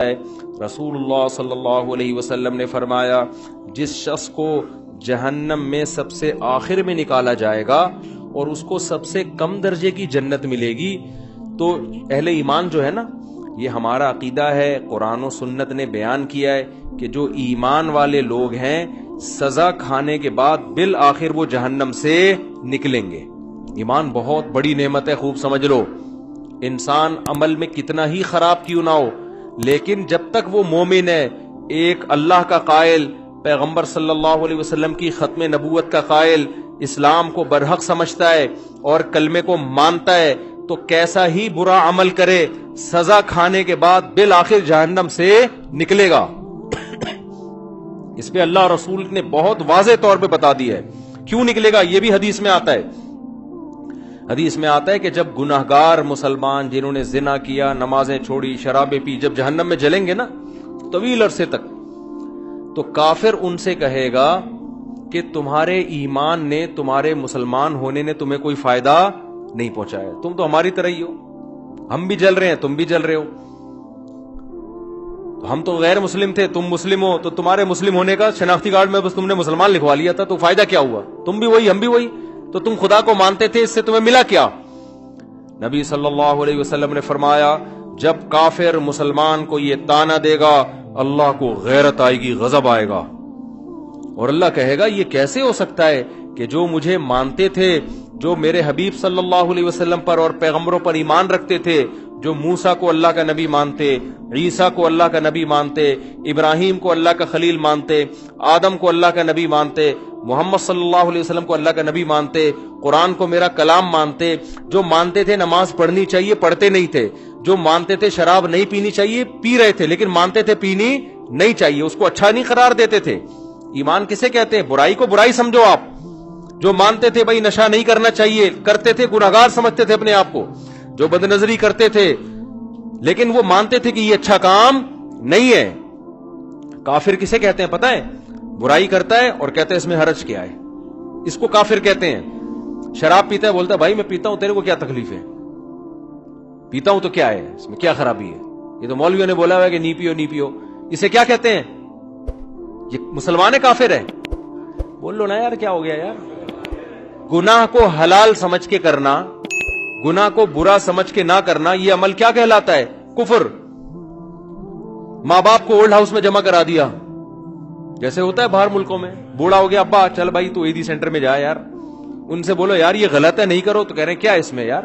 رسول اللہ صلی اللہ علیہ وسلم نے فرمایا جس شخص کو جہنم میں سب سے آخر میں نکالا جائے گا اور اس کو سب سے کم درجے کی جنت ملے گی، تو اہل ایمان جو ہے نا، یہ ہمارا عقیدہ ہے، قرآن و سنت نے بیان کیا ہے کہ جو ایمان والے لوگ ہیں سزا کھانے کے بعد بالآخر وہ جہنم سے نکلیں گے۔ ایمان بہت بڑی نعمت ہے، خوب سمجھ لو۔ انسان عمل میں کتنا ہی خراب کیوں نہ ہو، لیکن جب تک وہ مومن ہے، ایک اللہ کا قائل، پیغمبر صلی اللہ علیہ وسلم کی ختم نبوت کا قائل، اسلام کو برحق سمجھتا ہے اور کلمے کو مانتا ہے، تو کیسا ہی برا عمل کرے سزا کھانے کے بعد بالآخر جہنم سے نکلے گا۔ اس پہ اللہ رسول نے بہت واضح طور پہ بتا دیا ہے کیوں نکلے گا۔ یہ بھی حدیث میں آتا ہے، حدیث میں آتا ہے کہ جب گناہگار مسلمان جنہوں نے زنا کیا، نمازیں چھوڑی، شرابیں پی، جب جہنم میں جلیں گے نا طویل عرصے تک، تو کافر ان سے کہے گا کہ تمہارے ایمان نے، تمہارے مسلمان ہونے نے تمہیں کوئی فائدہ نہیں پہنچایا، تم تو ہماری طرح ہی ہو، ہم بھی جل رہے ہیں، تم بھی جل رہے ہو، ہم تو غیر مسلم تھے، تم مسلم ہو، تو تمہارے مسلم ہونے کا شناختی کارڈ میں بس تم نے مسلمان لکھوا لیا تھا، تو فائدہ کیا ہوا؟ تم بھی وہی، ہم بھی وہی، تو تم خدا کو مانتے تھے، اس سے تمہیں ملا کیا؟ نبی صلی اللہ علیہ وسلم نے فرمایا جب کافر مسلمان کو یہ طعنہ دے گا، اللہ کو غیرت آئے گی، غضب آئے گا، اور اللہ کہے گا یہ کیسے ہو سکتا ہے کہ جو مجھے مانتے تھے، جو میرے حبیب صلی اللہ علیہ وسلم پر اور پیغمبروں پر ایمان رکھتے تھے، جو موسیٰ کو اللہ کا نبی مانتے، عیسیٰ کو اللہ کا نبی مانتے، ابراہیم کو اللہ کا خلیل مانتے، آدم کو اللہ کا نبی مانتے، محمد صلی اللہ علیہ وسلم کو اللہ کا نبی مانتے، قرآن کو میرا کلام مانتے، جو مانتے تھے نماز پڑھنی چاہیے پڑھتے نہیں تھے، جو مانتے تھے شراب نہیں پینی چاہیے پی رہے تھے، لیکن مانتے تھے پینی نہیں چاہیے، اس کو اچھا نہیں قرار دیتے تھے۔ ایمان کسے کہتے ہیں؟ برائی کو برائی سمجھو آپ۔ جو مانتے تھے بھائی نشہ نہیں کرنا چاہیے، کرتے تھے، گناہگار سمجھتے تھے اپنے آپ کو، جو بدنظری کرتے تھے، لیکن وہ مانتے تھے کہ یہ اچھا کام نہیں ہے۔ کافر کسے کہتے ہیں پتہ ہے؟ برائی کرتا ہے اور کہتے ہیں اس میں حرج کیا ہے، اس کو کافر کہتے ہیں۔ شراب پیتا ہے، بولتا ہے بھائی میں پیتا ہوں، تیرے کو کیا تکلیف ہے؟ پیتا ہوں تو کیا ہے، اس میں کیا خرابی ہے؟ یہ تو مولویوں نے بولا ہوا ہے کہ نہیں پیو نہیں پیو، اسے کیا کہتے ہیں؟ یہ مسلمان کافر ہے۔ بول لو نا یار، کیا ہو گیا یار؟ گناہ کو حلال سمجھ کے کرنا، گناہ کو برا سمجھ کے نہ کرنا، یہ عمل کیا کہلاتا ہے؟ کفر۔ ماں باپ کو اولڈ ہاؤس میں جمع کرا دیا، جیسے ہوتا ہے باہر ملکوں میں، بوڑھا ہو گیا، ابا چل بھائی تو عیدی سینٹر میں جا یار، ان سے بولو یار یہ غلط ہے نہیں کرو، تو کہہ رہے ہیں کیا ہے اس میں یار،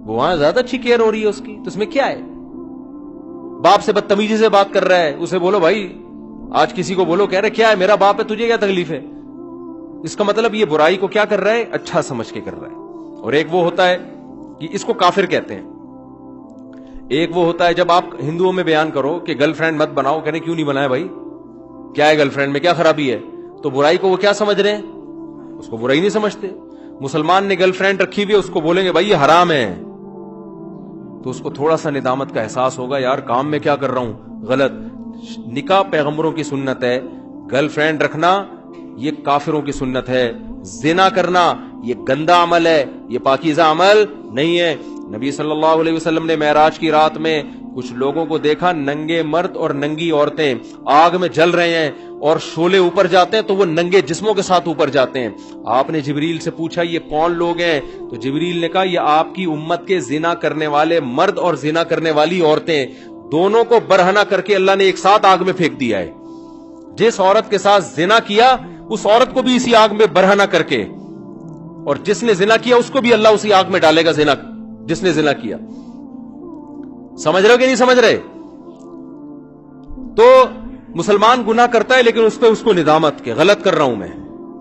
وہ وہاں زیادہ اچھی کیئر ہو رہی ہے اس کی، تو اس میں کیا ہے؟ باپ سے بدتمیزی سے بات کر رہا ہے، اسے بولو بھائی، آج کسی کو بولو، کہہ رہے کیا ہے میرا باپ ہے تجھے کیا تکلیف ہے؟ اس کا مطلب یہ برائی کو کیا کر رہا ہے؟ اچھا سمجھ کے کر رہا ہے۔ اور ایک وہ ہوتا ہے کہ اس کو کافر کہتے ہیں، ایک وہ ہوتا ہے جب آپ ہندوؤں میں بیان کرو کہ گرل فرینڈ مت بناؤ، کہنے کیوں نہیں بنایا بھائی، کیا ہے گرل فرینڈ میں کیا خرابی ہے؟ تو برائی کو وہ کیا سمجھ رہے ہیں؟ اس کو برائی نہیں سمجھتے۔ مسلمان نے گرل فرینڈ رکھی ہوئی ہے، اس کو بولیں گے بھائی یہ حرام ہے، تو اس کو تھوڑا سا ندامت کا احساس ہوگا، یار کام میں کیا کر رہا ہوں، غلط۔ نکاح پیغمبروں کی سنت ہے، گرل فرینڈ رکھنا یہ کافروں کی سنت ہے، زنا کرنا یہ گندا عمل ہے، یہ پاکیزہ عمل نہیں ہے۔ نبی صلی اللہ علیہ وسلم نے معراج کی رات میں کچھ لوگوں کو دیکھا، ننگے مرد اور ننگی عورتیں آگ میں جل رہے ہیں، اور شعلے اوپر جاتے ہیں تو وہ ننگے جسموں کے ساتھ اوپر جاتے ہیں۔ آپ نے جبریل سے پوچھا یہ کون لوگ ہیں؟ تو جبریل نے کہا یہ آپ کی امت کے زنا کرنے والے مرد اور زنا کرنے والی عورتیں، دونوں کو برہنہ کر کے اللہ نے ایک ساتھ آگ میں پھینک دیا ہے۔ جس عورت کے ساتھ زنا کیا اس عورت کو بھی اسی آگ میں برہنہ کر کے، اور جس نے زنا کیا اس کو بھی اللہ اسی آگ میں ڈالے گا، زنا جس نے زنا کیا۔ سمجھ رہے ہو کہ نہیں سمجھ رہے؟ تو مسلمان گناہ کرتا ہے لیکن اس پہ اس کو ندامت کہ غلط کر رہا ہوں میں،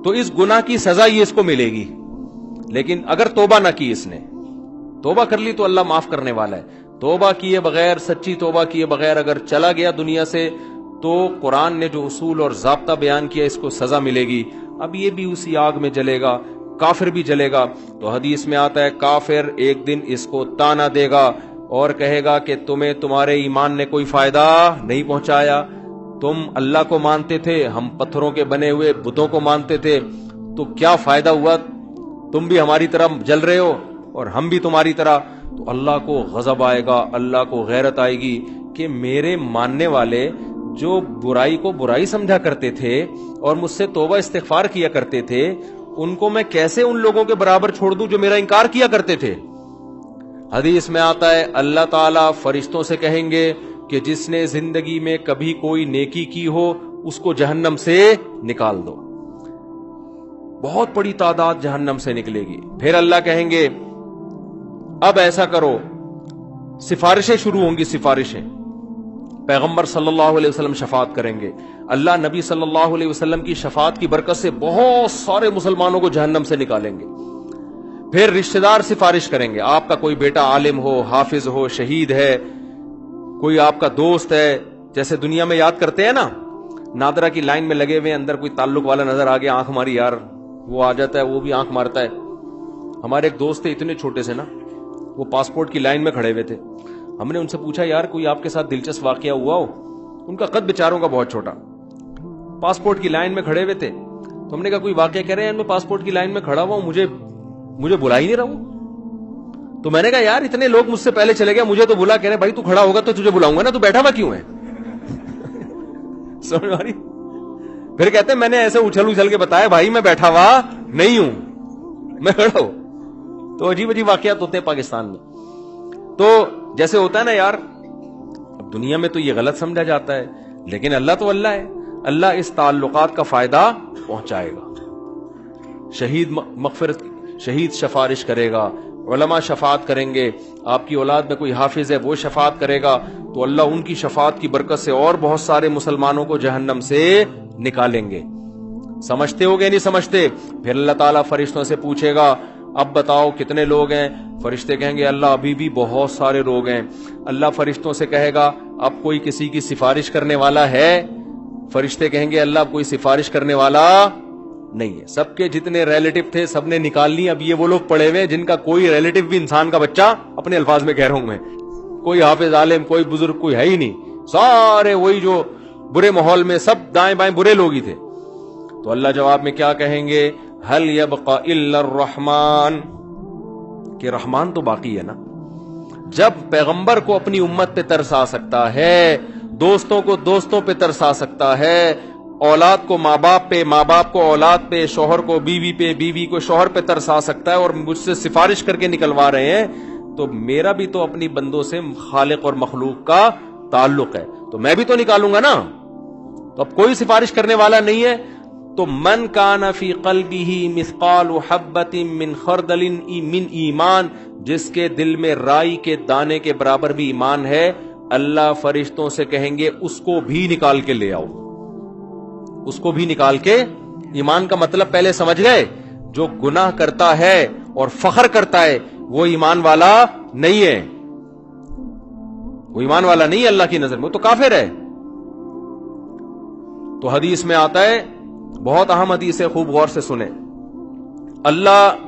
تو اس گناہ کی سزا یہ اس کو ملے گی۔ لیکن اگر توبہ نہ کی، اس نے توبہ کر لی تو اللہ معاف کرنے والا ہے۔ توبہ کیے بغیر، سچی توبہ کیے بغیر اگر چلا گیا دنیا سے، تو قرآن نے جو اصول اور ضابطہ بیان کیا اس کو سزا ملے گی۔ اب یہ بھی اسی آگ میں جلے گا، کافر بھی جلے گا۔ تو حدیث میں آتا ہے کافر ایک دن اس کو طعنہ دے گا اور کہے گا کہ تمہیں تمہارے ایمان نے کوئی فائدہ نہیں پہنچایا، تم اللہ کو مانتے تھے، ہم پتھروں کے بنے ہوئے بتوں کو مانتے تھے، تو کیا فائدہ ہوا؟ تم بھی ہماری طرح جل رہے ہو اور ہم بھی تمہاری طرح۔ تو اللہ کو غضب آئے گا، اللہ کو غیرت آئے گی کہ میرے ماننے والے جو برائی کو برائی سمجھا کرتے تھے اور مجھ سے توبہ استغفار کیا کرتے تھے، ان کو میں کیسے ان لوگوں کے برابر چھوڑ دوں جو میرا انکار کیا کرتے تھے؟ حدیث میں آتا ہے اللہ تعالیٰ فرشتوں سے کہیں گے کہ جس نے زندگی میں کبھی کوئی نیکی کی ہو اس کو جہنم سے نکال دو۔ بہت بڑی تعداد جہنم سے نکلے گی۔ پھر اللہ کہیں گے اب ایسا کرو، سفارشیں شروع ہوں گی، سفارشیں۔ پیغمبر صلی اللہ علیہ وسلم شفاعت کریں گے، اللہ نبی صلی اللہ علیہ وسلم کی شفاعت کی برکت سے بہت سارے مسلمانوں کو جہنم سے نکالیں گے۔ پھر رشتہ دار سفارش کریں گے، آپ کا کوئی بیٹا عالم ہو، حافظ ہو، شہید ہے، کوئی آپ کا دوست ہے، جیسے دنیا میں یاد کرتے ہیں نا، نادرا کی لائن میں لگے ہوئے، اندر کوئی تعلق والا نظر آ گیا، آنکھ ماری یار، وہ آ جاتا ہے، وہ بھی آنکھ مارتا ہے۔ ہمارے ایک دوست تھے اتنے چھوٹے سے نا، وہ پاسپورٹ کی لائن میں کھڑے ہوئے تھے۔ ہم نے ان سے پوچھا یار کوئی آپ کے ساتھ دلچسپ واقعہ ہوا ہو؟ ان کا قد بیچاروں کا بہت چھوٹا، پاسپورٹ کی لائن میں کھڑے ہوئے تھے۔ تو ہم نے کہا کوئی واقعہ، کہہ رہے ہیں میں پاسپورٹ کی لائن میں کھڑا ہوا ہوں، مجھے بلا ہی نہیں رہا ہوں۔ تو میں نے کہا یار اتنے لوگ مجھ سے پہلے چلے گئے، مجھے تو بلا، کہہ رہے بھائی تو کھڑا ہوگا تو تجھے بلاؤں گا نا، تو بیٹھا ہوا کیوں ہے؟ سمجھ آ رہی؟ پھر کہتے ہیں میں نے ایسے اچھل کے بتایا بھائی میں بیٹھا ہوا نہیں ہوں، میں کھڑا ہوں۔ تو عجیب عجیب واقعات ہوتے ہیں پاکستان میں۔ تو جیسے ہوتا ہے نا یار، اب دنیا میں تو یہ غلط سمجھا جاتا ہے، لیکن اللہ تو اللہ ہے، اللہ اس تعلقات کا فائدہ پہنچائے گا۔ شہید مغفرت، شہید سفارش کرے گا، علماء شفاعت کریں گے، آپ کی اولاد میں کوئی حافظ ہے وہ شفاعت کرے گا، تو اللہ ان کی شفاعت کی برکت سے اور بہت سارے مسلمانوں کو جہنم سے نکالیں گے۔ سمجھتے ہو گے نہیں سمجھتے؟ پھر اللہ تعالیٰ فرشتوں سے پوچھے گا اب بتاؤ کتنے لوگ ہیں؟ فرشتے کہیں گے اللہ ابھی بھی بہت سارے لوگ ہیں۔ اللہ فرشتوں سے کہے گا اب کوئی کسی کی سفارش کرنے والا ہے؟ فرشتے کہیں گے اللہ اب کوئی سفارش کرنے والا نہیں ہے۔ سب کے جتنے ریلیٹو تھے سب نے نکال لی، اب یہ وہ لوگ پڑے ہوئے جن کا کوئی ریلیٹو بھی انسان کا بچہ، اپنے الفاظ میں کہہ رہا ہوں میں، کوئی حافظ عالم، کوئی بزرگ، کوئی ہے ہی نہیں، سارے وہی جو برے ماحول میں سب دائیں بائیں برے لوگ ہی تھے۔ تو اللہ جواب میں کیا کہیں گے؟ هل يبقى الا الرحمن، کہ رحمان تو باقی ہے نا۔ جب پیغمبر کو اپنی امت پہ ترس آ سکتا ہے، دوستوں کو دوستوں پہ ترس آ سکتا ہے، اولاد کو ماں باپ پہ، ماں باپ کو اولاد پہ، شوہر کو بیوی پہ، بیوی کو شوہر پہ ترس آ سکتا ہے، اور مجھ سے سفارش کر کے نکلوا رہے ہیں، تو میرا بھی تو اپنی بندوں سے خالق اور مخلوق کا تعلق ہے، تو میں بھی تو نکالوں گا نا۔ تو اب کوئی سفارش کرنے والا نہیں ہے، تو من کان فی قلبہ مثقال حبۃ من خردل من ایمان، جس کے دل میں رائی کے دانے کے برابر بھی ایمان ہے، اللہ فرشتوں سے کہیں گے اس کو بھی نکال کے لے آؤ، اس کو بھی نکال کے۔ ایمان کا مطلب پہلے سمجھ گئے؟ جو گناہ کرتا ہے اور فخر کرتا ہے وہ ایمان والا نہیں ہے، وہ ایمان والا نہیں ہے اللہ کی نظر میں، وہ تو کافر ہے۔ تو حدیث میں آتا ہے، بہت اہم حدیث ہے، خوب غور سے سنیں، اللہ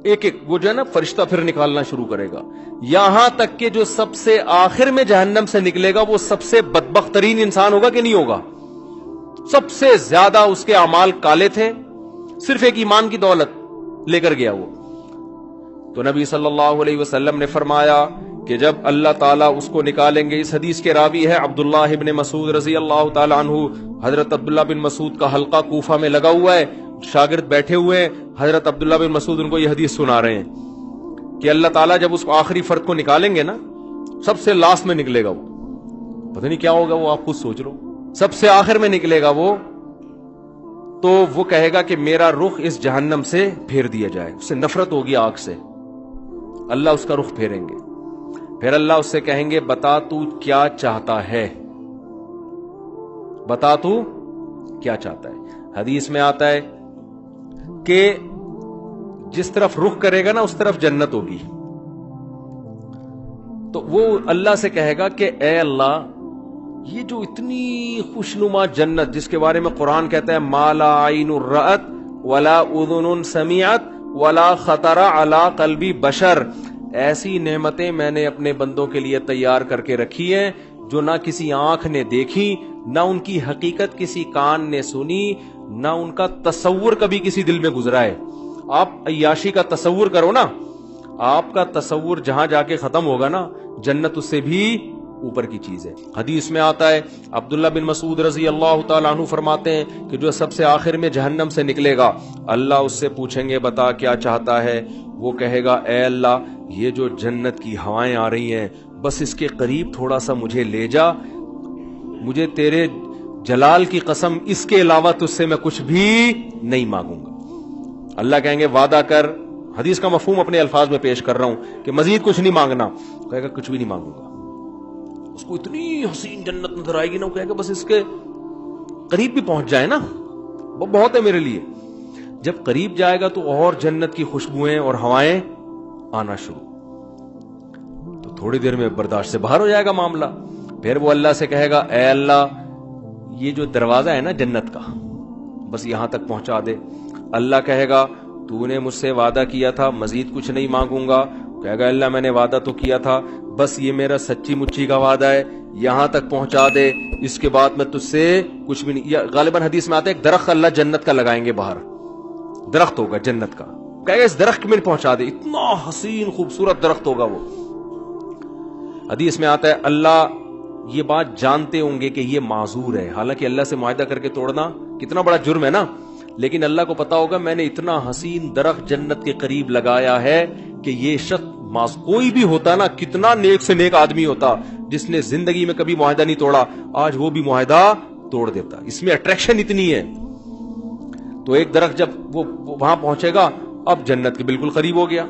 ایک ایک وہ جو ہے نا فرشتہ پھر نکالنا شروع کرے گا، یہاں تک کہ جو سب سے آخر میں جہنم سے نکلے گا وہ سب سے بدبخت ترین انسان ہوگا کہ نہیں ہوگا؟ سب سے زیادہ اس کے اعمال کالے تھے، صرف ایک ایمان کی دولت لے کر گیا وہ۔ تو نبی صلی اللہ علیہ وسلم نے فرمایا کہ جب اللہ تعالیٰ اس کو نکالیں گے، اس حدیث کے راوی ہے عبداللہ ابن مسعود رضی اللہ تعالیٰ عنہ۔ حضرت عبداللہ بن مسعود کا حلقہ کوفہ میں لگا ہوا ہے، شاگرد بیٹھے ہوئے ہیں، حضرت عبداللہ بن مسعود ان کو یہ حدیث سنا رہے ہیں کہ اللہ تعالیٰ جب اس آخری فرد کو نکالیں گے نا، سب سے لاسٹ میں نکلے گا وہ، پتہ نہیں کیا ہوگا وہ، آپ خود سوچ لو، سب سے آخر میں نکلے گا وہ، تو وہ کہے گا کہ میرا رخ اس جہنم سے پھیر دیا جائے، اس سے نفرت ہوگی آگ سے، اللہ اس کا رخ پھیریں گے۔ پھر اللہ اس سے کہیں گے بتا تو کیا چاہتا ہے، بتا تو کیا چاہتا ہے۔ حدیث میں آتا ہے کہ جس طرف رخ کرے گا نا اس طرف جنت ہوگی، تو وہ اللہ سے کہے گا کہ اے اللہ، یہ جو اتنی خوشنما جنت جس کے بارے میں قرآن کہتا ہے ما لا عین رأت ولا اذن سمعت ولا خطر علی قلب بشر، ایسی نعمتیں میں نے اپنے بندوں کے لیے تیار کر کے رکھی ہیں جو نہ کسی آنکھ نے دیکھی، نہ ان کی حقیقت کسی کان نے سنی، نہ ان کا تصور کبھی کسی دل میں گزرا ہے۔ آپ عیاشی کا تصور کرو نا، آپ کا تصور جہاں جا کے ختم ہوگا نا، جنت اس سے بھی اوپر کی چیز ہے. حدیث میں آتا ہے عبداللہ بن مسعود رضی اللہ تعالیٰ عنہ فرماتے ہیں کہ جو سب سے آخر میں جہنم سے نکلے گا اللہ اس سے پوچھیں گے بتا کیا چاہتا ہے. وہ کہے گا اے اللہ یہ جو جنت کی ہوائیں آ رہی ہیں بس اس کے قریب تھوڑا سا مجھے لے جا, مجھے تیرے جلال کی قسم اس کے علاوہ تجھ سے میں کچھ بھی نہیں مانگوں گا. اللہ کہیں گے وعدہ کر, حدیث کا مفہوم اپنے الفاظ میں پیش کر رہا ہوں کہ مزید کچھ نہیں مانگنا. کہے گا کچھ بھی نہیں مانگوں گا. اس کو اتنی حسین جنت نظر آئے گی نا, وہ کہے گا بس اس کے قریب بھی پہنچ جائے نا وہ بہت ہے میرے لیے. جب قریب جائے گا تو اور جنت کی خوشبوئیں اور ہوائیں آنا شروع, تو تھوڑی دیر میں برداشت سے باہر ہو جائے گا معاملہ. پھر وہ اللہ سے کہے گا اے اللہ یہ جو دروازہ ہے نا جنت کا بس یہاں تک پہنچا دے. اللہ کہے گا تو نے مجھ سے وعدہ کیا تھا مزید کچھ نہیں مانگوں گا. کہے گا اللہ میں نے وعدہ تو کیا تھا بس یہ میرا سچی مچی کا وعدہ ہے, یہاں تک پہنچا دے, اس کے بعد میں تجھ سے کچھ بھی نہیں. غالباً حدیث میں آتا ہے ایک درخت اللہ جنت کا لگائیں گے باہر, درخت ہوگا جنت کا, کہے گا اس درخت میں پہنچا دے, اتنا حسین خوبصورت درخت ہوگا وہ. حدیث میں آتا ہے اللہ یہ بات جانتے ہوں گے کہ یہ معذور ہے, حالانکہ اللہ سے معاہدہ کر کے توڑنا کتنا بڑا جرم ہے نا, لیکن اللہ کو پتا ہوگا میں نے اتنا حسین درخت جنت کے قریب لگایا ہے کہ یہ شخص کوئی بھی ہوتا نا, کتنا نیک سے نیک آدمی ہوتا جس نے زندگی میں کبھی معاہدہ نہیں توڑا, آج وہ بھی معاہدہ توڑ دیتا. اس میں اٹریکشن اتنی ہے. تو ایک درخت جب وہ وہاں پہنچے گا اب جنت کے بالکل قریب ہو گیا,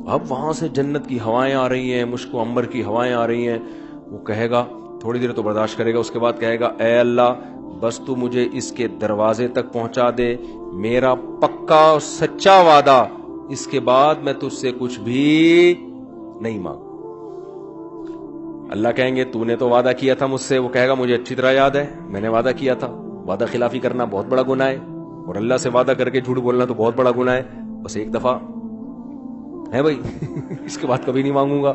اب وہاں سے جنت کی ہوائیں آ رہی ہیں, مشک و عنبر کی ہوائیں آ رہی ہیں. وہ کہے گا تھوڑی دیر تو برداشت کرے گا, اس کے بعد کہے گا اے اللہ بس تو مجھے اس کے دروازے تک پہنچا دے, میرا پکا سچا وعدہ, اس کے بعد میں تجھ سے کچھ بھی نہیں مانگوں. اللہ کہیں گے تو نے تو وعدہ کیا تھا مجھ سے. وہ کہے گا مجھے اچھی طرح یاد ہے میں نے وعدہ کیا تھا. وعدہ خلافی کرنا بہت بڑا گناہ ہے, اور اللہ سے وعدہ کر کے جھوٹ بولنا تو بہت بڑا گناہ ہے. بس ایک دفعہ ہے بھائی اس کے بعد کبھی نہیں مانگوں گا.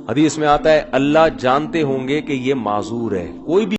حدیث میں آتا ہے اللہ جانتے ہوں گے کہ یہ معذور ہے, کوئی بھی